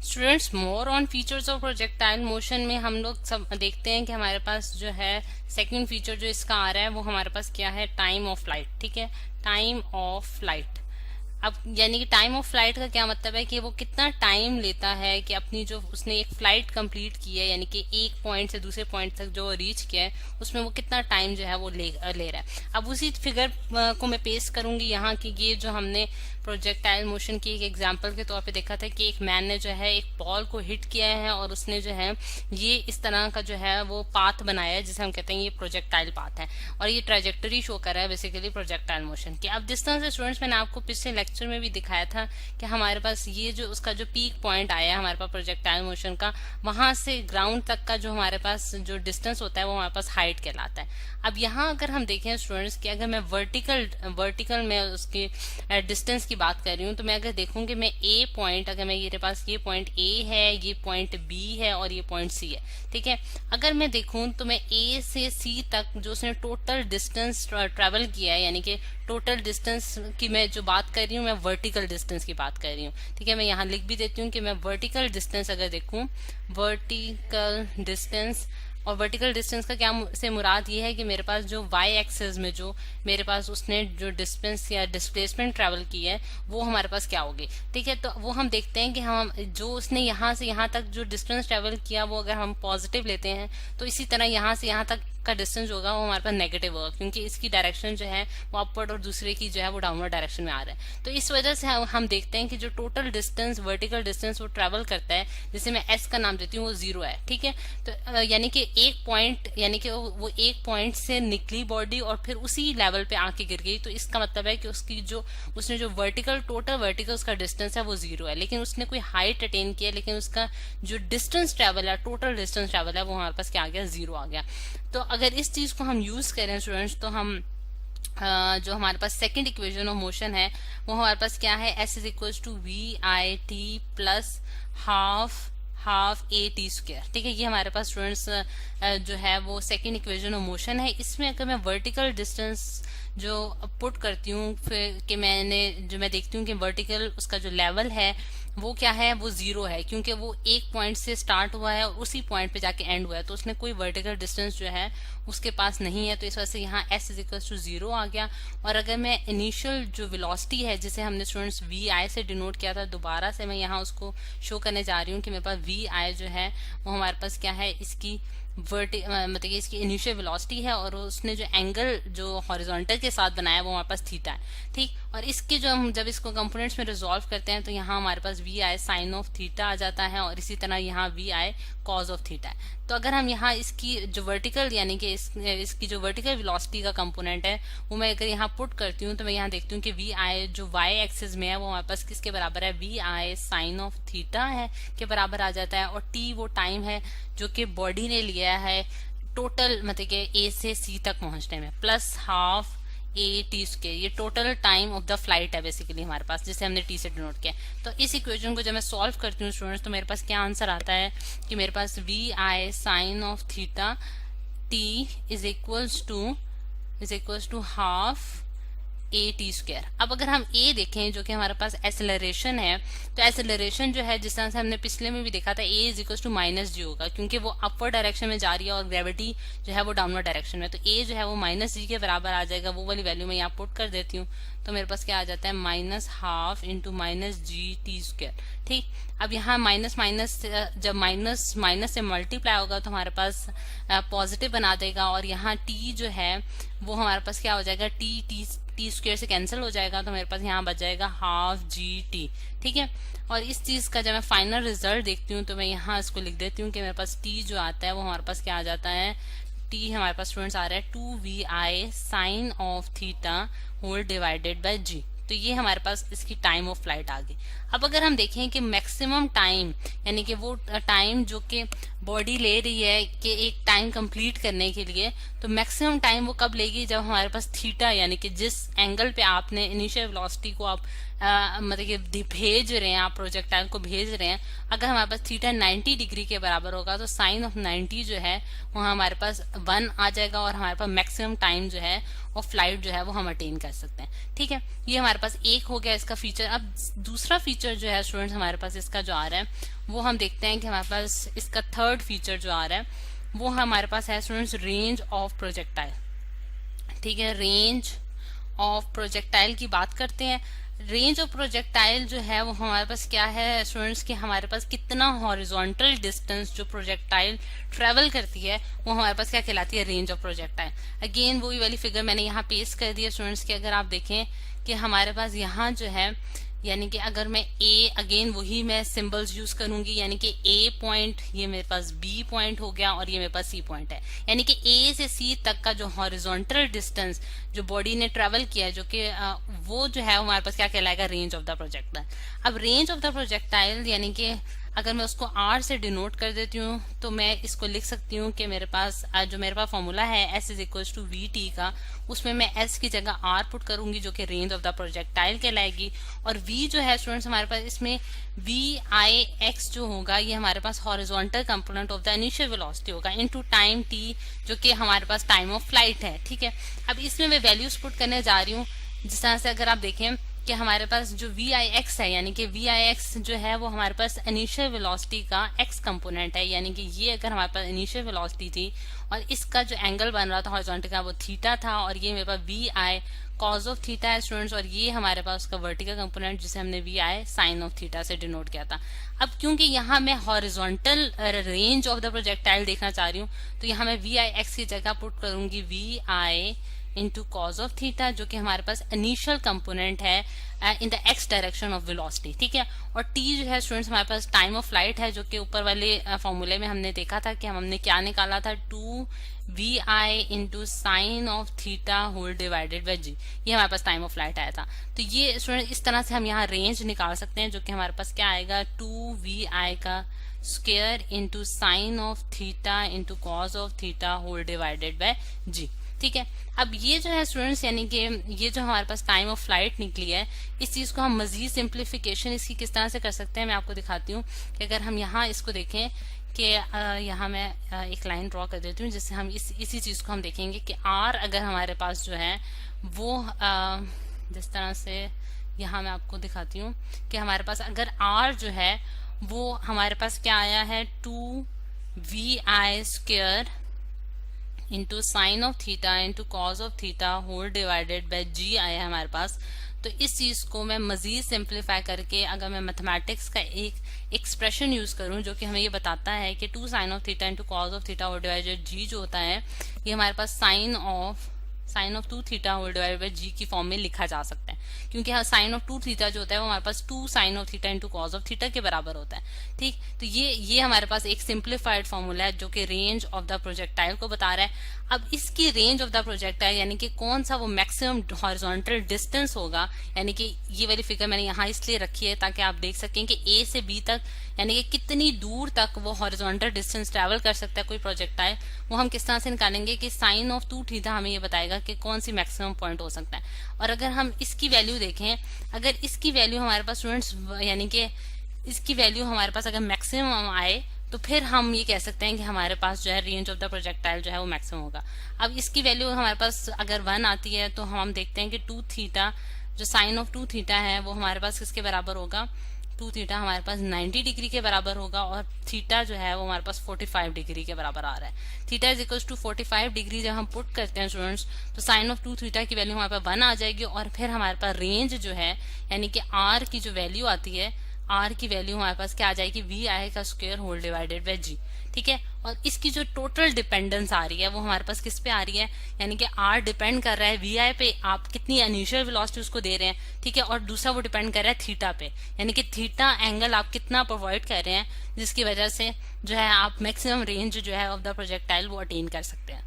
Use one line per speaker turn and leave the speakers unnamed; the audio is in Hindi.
Students, more on features of projectile motion में हम लोग सब देखते हैं कि हमारे पास जो है सेकंड फीचर जो इसका आ रहा है वो हमारे पास क्या है, टाइम ऑफ फ्लाइट। ठीक है, टाइम ऑफ फ्लाइट। अब यानी कि टाइम ऑफ फ्लाइट का क्या मतलब है कि वो कितना टाइम लेता है कि अपनी जो उसने एक फ्लाइट कंप्लीट की है, यानी कि एक पॉइंट से दूसरे पॉइंट तक जो रीच किया है उसमें वो कितना टाइम जो है वो ले रहा है। अब उसी फिगर को मैं पेश करूंगी यहाँ की। ये जो हमने प्रोजेक्टाइल मोशन की एक एग्जांपल के तौर पे देखा था कि एक मैन ने जो है एक बॉल को हिट किया है और उसने जो है ये इस तरह का जो है वो पाथ बनाया है जिसे हम कहते हैं ये प्रोजेक्टाइल पाथ है, और ये ट्रेजेक्टरी शो कर रहा है बेसिकली प्रोजेक्टाइल मोशन की। अब जिस तरह से स्टूडेंट्स मैंने आपको पिछले लेक्चर में भी दिखाया था कि हमारे पास ये जो उसका जो पीक पॉइंट आया है हमारे पास प्रोजेक्टाइल मोशन का, वहां से ग्राउंड तक का जो हमारे पास जो डिस्टेंस होता है वो हमारे पास हाइट कहलाता है। अब यहाँ अगर हम देखें स्टूडेंट्स कि अगर मैं वर्टिकल में उसकी डिस्टेंस की बात कर रही हूँ, तो मैं अगर देखूँ कि मैं ए पॉइंट, अगर मैं मेरे पास ये पॉइंट ए है, ये पॉइंट बी है और ये पॉइंट सी है। ठीक है, अगर मैं देखूँ तो मैं ए से सी तक जो उसने टोटल डिस्टेंस ट्रेवल किया है, यानी कि टोटल डिस्टेंस की मैं जो बात कर रही हूँ मैं वर्टिकल डिस्टेंस की बात कर रही हूँ। ठीक है, मैं यहाँ लिख भी देती हूँ कि मैं वर्टिकल डिस्टेंस अगर देखूँ, वर्टिकल डिस्टेंस, और वर्टिकल डिस्टेंस का क्या से मुराद ये है कि मेरे पास जो वाई एक्सेस में जो मेरे पास उसने जो डिस्टेंस या डिस्प्लेसमेंट ट्रेवल की है वो हमारे पास क्या होगी। ठीक है, तो वो हम देखते हैं कि हम जो उसने यहाँ से यहाँ तक जो डिस्टेंस ट्रेवल किया वो अगर हम पॉजिटिव लेते हैं तो इसी तरह यहाँ से यहाँ तक का डिस्टेंस होगा वो हमारे पास नेगेटिव होगा, क्योंकि इसकी डायरेक्शन जो है वो अपवर्ड और दूसरे की जो है वो डाउनवर्ड डायरेक्शन में आ रहा है। तो इस वजह से हम देखते हैं कि जो टोटल डिस्टेंस वर्टिकल डिस्टेंस वो ट्रेवल करता है, जिसे मैं एस का नाम देती हूँ, वो 0 है। ठीक है, तो यानी कि एक पॉइंट, यानी कि वो एक पॉइंट से निकली बॉडी और फिर उसी लेवल पे आके गिर गई, तो इसका मतलब है कि उसकी जो उसने जो टोटल वर्टिकल उसका डिस्टेंस है वो 0 है, लेकिन उसने कोई हाइट अटेन किया, लेकिन उसका जो डिस्टेंस ट्रेवल है, टोटल डिस्टेंस ट्रेवल है, वो हमारे पास क्या आ गया, 0 आ गया। तो अगर इस चीज को हम यूज करें स्टूडेंट्स, तो हम जो हमारे पास सेकंड इक्वेशन ऑफ मोशन है वो हमारे पास क्या है, S is equal to V I T plus half A T square. ठीक है, ये हमारे पास स्टूडेंट्स जो है वो सेकंड इक्वेशन ऑफ मोशन है। इसमें अगर मैं वर्टिकल डिस्टेंस जो पुट करती हूँ, फिर कि मैं देखती हूँ कि वर्टिकल उसका जो लेवल है वो क्या है, वो 0 है, क्योंकि वो एक पॉइंट से स्टार्ट हुआ है और उसी पॉइंट पे जाके एंड हुआ है, तो उसने कोई वर्टिकल डिस्टेंस जो है उसके पास नहीं है, तो इस वजह से यहाँ s इज इक्वल टू 0 आ गया। और अगर मैं इनिशियल जो वेलोसिटी है जिसे हमने स्टूडेंट्स वी आई से डिनोट किया था, दोबारा से मैं यहाँ उसको शो करने जा रही हूँ कि मेरे पास वी आई जो है वो हमारे पास क्या है, इसकी मतलब कि इसकी इनिशियल वेलोसिटी है और उसने जो एंगल जो हॉरिजॉन्टल के साथ बनाया वो हमारे पास थीटा है। ठीक, और इसके जो हम जब इसको कंपोनेंट्स में रिजॉल्व करते हैं तो यहाँ हमारे पास v I sine of theta आ जाता है और इसी तरह यहाँ v i cos of theta है। तो अगर हम यहाँ इसकी जो वर्टिकल, यानी कि इसकी जो वर्टिकल वेलोसिटी का कंपोनेंट है वो मैं अगर यहाँ पुट करती हूँ तो मैं यहाँ देखती हूँ कि वी आई जो वाई एक्सिस में है वो हमारे पास किसके बराबर है, V I sine of theta है के बराबर आ जाता है, और टी वो टाइम है जो कि बॉडी ने लिया है टोटल मतलब कि ए से सी तक पहुंचने में, plus half A T square, ये total time of the flight है बेसिकली हमारे पास, जिसे हमने टी से डिनोट किया। तो इस इक्वेशन को जब मैं सॉल्व करती हूँ स्टूडेंट्स, तो मेरे पास क्या आंसर आता है कि मेरे पास v I sine of theta t is equals to half A T square. अब अगर हम ए देखें जो कि हमारे पास एक्सेलरेशन है, तो एक्सेलरेशन जो है जिस तरह से हमने पिछले में भी देखा था, ए इज इक्वल टू माइनस जी होगा, क्योंकि वो अपवर्ड डायरेक्शन में जा रही है और ग्रेविटी जो है वो डाउनवर्ड डायरेक्शन में, तो ए जो है वो माइनस जी के बराबर आ जाएगा। वो वाली वैल्यू मैं यहाँ पुट कर देती हूँ, तो मेरे पास क्या आ जाता है, minus half into minus G T square. ठीक, अब यहाँ माइनस माइनस जब माइनस से मल्टीप्लाई होगा तो हमारे पास पॉजिटिव बना देगा, और यहाँ टी जो है वो हमारे पास क्या हो जाएगा, टी स्क्वायर से कैंसिल हो जाएगा, तो मेरे पास यहाँ बच जाएगा हाफ जी टी। ठीक है, और इस चीज का जब मैं फाइनल रिजल्ट देखती हूँ तो मैं यहाँ इसको लिख देती हूँ कि मेरे पास टी जो आता है वो हमारे पास क्या आ जाता है, टी हमारे पास स्टूडेंट्स आ रहा है 2vi sine of theta whole divided by g. तो ये हमारे पास इसकी टाइम ऑफ फ्लाइट आ गई। अब अगर हम देखें कि मैक्सिमम टाइम, यानी कि वो टाइम जो कि बॉडी ले रही है कि एक टाइम कंप्लीट करने के लिए, तो मैक्सिमम टाइम वो कब लेगी, जब हमारे पास थीटा, यानी कि जिस एंगल पे आपने इनिशियल वेलोसिटी को आप मतलब कि भेज रहे हैं, आप प्रोजेक्टाइल को भेज रहे हैं, अगर हमारे पास थीटा 90 डिग्री के बराबर होगा तो साइन ऑफ 90 जो है वो हमारे पास 1 आ जाएगा और हमारे पास मैक्सिमम टाइम जो है और फ्लाइट जो है वो हम अटेन कर सकते हैं। ठीक है, ये हमारे पास एक हो गया इसका फीचर। अब दूसरा फीचर जो है स्टूडेंट्स हमारे पास इसका जो आ रहा है वो हम देखते हैं कि हमारे पास इसका थर्ड फीचर जो आ रहा है वो हमारे पास है स्टूडेंट्स रेंज ऑफ प्रोजेक्टाइल। ठीक है, रेंज ऑफ प्रोजेक्टाइल की बात करते हैं। रेंज ऑफ प्रोजेक्टाइल जो है वो हमारे पास क्या है स्टूडेंट्स कि हमारे पास कितना हॉरिजॉन्टल डिस्टेंस जो प्रोजेक्टाइल ट्रेवल करती है वो हमारे पास क्या कहलाती है, रेंज ऑफ प्रोजेक्टाइल। अगेन वही वाली फिगर मैंने यहाँ पेस्ट कर दी है स्टूडेंट्स कि अगर आप देखें कि हमारे पास यहाँ जो है यानी कि अगर मैं ए, अगेन वही मैं सिंबल्स यूज करूंगी, यानी कि ए पॉइंट, ये मेरे पास बी पॉइंट हो गया और ये मेरे पास सी पॉइंट है, यानी कि ए से सी तक का जो हॉरिजॉन्टल डिस्टेंस जो बॉडी ने ट्रेवल किया है जो कि वो जो है हमारे पास क्या कहलाएगा, रेंज ऑफ द प्रोजेक्टाइल। अब रेंज ऑफ द प्रोजेक्टाइल यानी कि अगर मैं उसको आर से डिनोट कर देती हूँ तो मैं इसको लिख सकती हूँ कि मेरे पास जो मेरे पास फॉर्मूला है S is equal to V T का, उसमें मैं एस की जगह आर पुट करूंगी जो कि रेंज ऑफ द प्रोजेक्टाइल कहलाएगी। और वी जो है स्टूडेंट्स हमारे पास इसमें वी आई एक्स जो होगा ये हमारे पास horizontal component of the initial velocity होगा इनटू टाइम टी जो कि हमारे पास टाइम ऑफ फ्लाइट है। ठीक है, अब इसमें मैं वैल्यूज पुट करने जा रही हूँ। जिस तरह से अगर आप देखें कि हमारे पास जो वी आई एक्स है यानी कि वी आई एक्स जो है वो हमारे पास इनिशियल वेलोसिटी का एक्स कंपोनेंट है, यानी कि ये अगर हमारे पास इनिशियल वेलोसिटी थी और इसका जो एंगल बन रहा था हॉरिजॉन्टल का वो थीटा था और ये मेरे पास v i cos of theta है स्टूडेंट्स, और ये हमारे पास उसका वर्टिकल कंपोनेंट जिसे हमने v I sine of theta से डिनोट किया था। अब क्योंकि यहाँ मैं horizontal range of the projectile देखना चाह रही हूँ तो यहाँ मैं वी आई एक्स की जगह पुट करूंगी V I into cos of theta जो कि हमारे पास इनिशियल कंपोनेंट है in the X direction of velocity. ठीक है, और टी जो है स्टूडेंट्स हमारे पास टाइम ऑफ फ्लाइट है जो कि ऊपर वाले फॉर्मूले में हमने देखा था कि हमने क्या निकाला था, 2vi into sine of theta whole divided by g, ये हमारे पास टाइम ऑफ फ्लाइट आया था। तो ये स्टूडेंट इस तरह से हम यहाँ रेंज निकाल सकते हैं जो कि हमारे पास क्या आएगा, 2vi का square into sine of theta into cos of theta whole divided by g. ठीक है, अब ये जो है स्टूडेंट्स यानी कि ये जो हमारे पास टाइम ऑफ फ्लाइट निकली है इस चीज को हम मजीद सिंप्लीफिकेशन इसकी किस तरह से कर सकते हैं मैं आपको दिखाती हूँ कि अगर हम यहाँ इसको देखें कि यहाँ मैं एक लाइन ड्रॉ कर देती हूँ जिससे हम इसी चीज को हम देखेंगे कि आर अगर हमारे पास जो है वो जिस तरह से यहाँ मैं आपको दिखाती हूँ कि हमारे पास अगर आर जो है वो हमारे पास क्या आया है, 2vi square into sine of theta into cos of theta whole divided by g आया है हमारे पास। तो इस चीज को मैं मजीद सिंप्लीफाई करके अगर मैं मैथमेटिक्स का एक एक्सप्रेशन यूज करूं जो कि हमें ये बताता है कि 2 sine of theta into cos of theta whole divided g जो होता है ये हमारे पास sine of 2 theta whole divided by g की फॉर्म में लिखा जा सकता है, क्योंकि साइन ऑफ 2 थीटा जो होता है वो हमारे पास 2 sine of theta into cos of theta के बराबर होता है। ठीक, तो ये हमारे पास एक सिंप्लीफाइड फॉर्मूला है जो कि रेंज ऑफ द प्रोजेक्टाइल को बता रहा है। अब इसकी रेंज ऑफ द प्रोजेक्टाइल यानी कि कौन सा वो मैक्सिमम हॉरिजॉन्टल डिस्टेंस होगा, यानी कि ये वाली फिगर मैंने यहाँ इसलिए रखी है ताकि आप देख सकें कि ए से बी तक यानी कि कितनी दूर तक वो हॉरिजॉन्टल डिस्टेंस ट्रैवल कर सकता है कोई प्रोजेक्टाइल, वो हम किस तरह से निकालेंगे कि साइन ऑफ 2 थीटा हमें ये बताएगा कि कौन सी मैक्सिमम पॉइंट हो सकता है। और अगर हम इसकी वैल्यू देखें, अगर इसकी वैल्यू हमारे पास स्टूडेंट्स यानी कि इसकी वैल्यू हमारे पास अगर मैक्सिमम आए तो फिर हम ये कह सकते हैं कि हमारे पास जो है रेंज ऑफ द प्रोजेक्टाइल जो है वो मैक्सिमम होगा। अब इसकी वैल्यू हमारे पास अगर 1 आती है तो हम देखते हैं कि 2 थीटा जो साइन ऑफ 2 थीटा है वो हमारे पास किसके बराबर होगा, 2 थीटा हमारे पास 90 डिग्री के बराबर होगा और थीटा जो है वो हमारे पास 45 डिग्री के बराबर आ रहा है। Theta is equal to 45 degree जब हम पुट करते हैं स्टूडेंट्स तो साइन ऑफ 2 थीटा की वैल्यू हमारे पास 1 आ जाएगी और फिर हमारे पास रेंज जो है यानी कि आर की जो वैल्यू आती है, आर की वैल्यू हमारे पास क्या आ जाएगी, वी आई का square whole divided by g. ठीक है, और इसकी जो टोटल डिपेंडेंस आ रही है वो हमारे पास किस पे आ रही है, यानी कि आर डिपेंड कर रहा है वी आई पे, आप कितनी इनिशियल वेलोसिटी उसको दे रहे हैं। ठीक है, और दूसरा वो डिपेंड कर रहा है थीटा पे, यानी कि थीटा एंगल आप कितना प्रोवाइड कर रहे हैं जिसकी वजह से जो है आप मैक्सिमम रेंज जो है ऑफ द प्रोजेक्टाइल वो अटेन कर सकते हैं।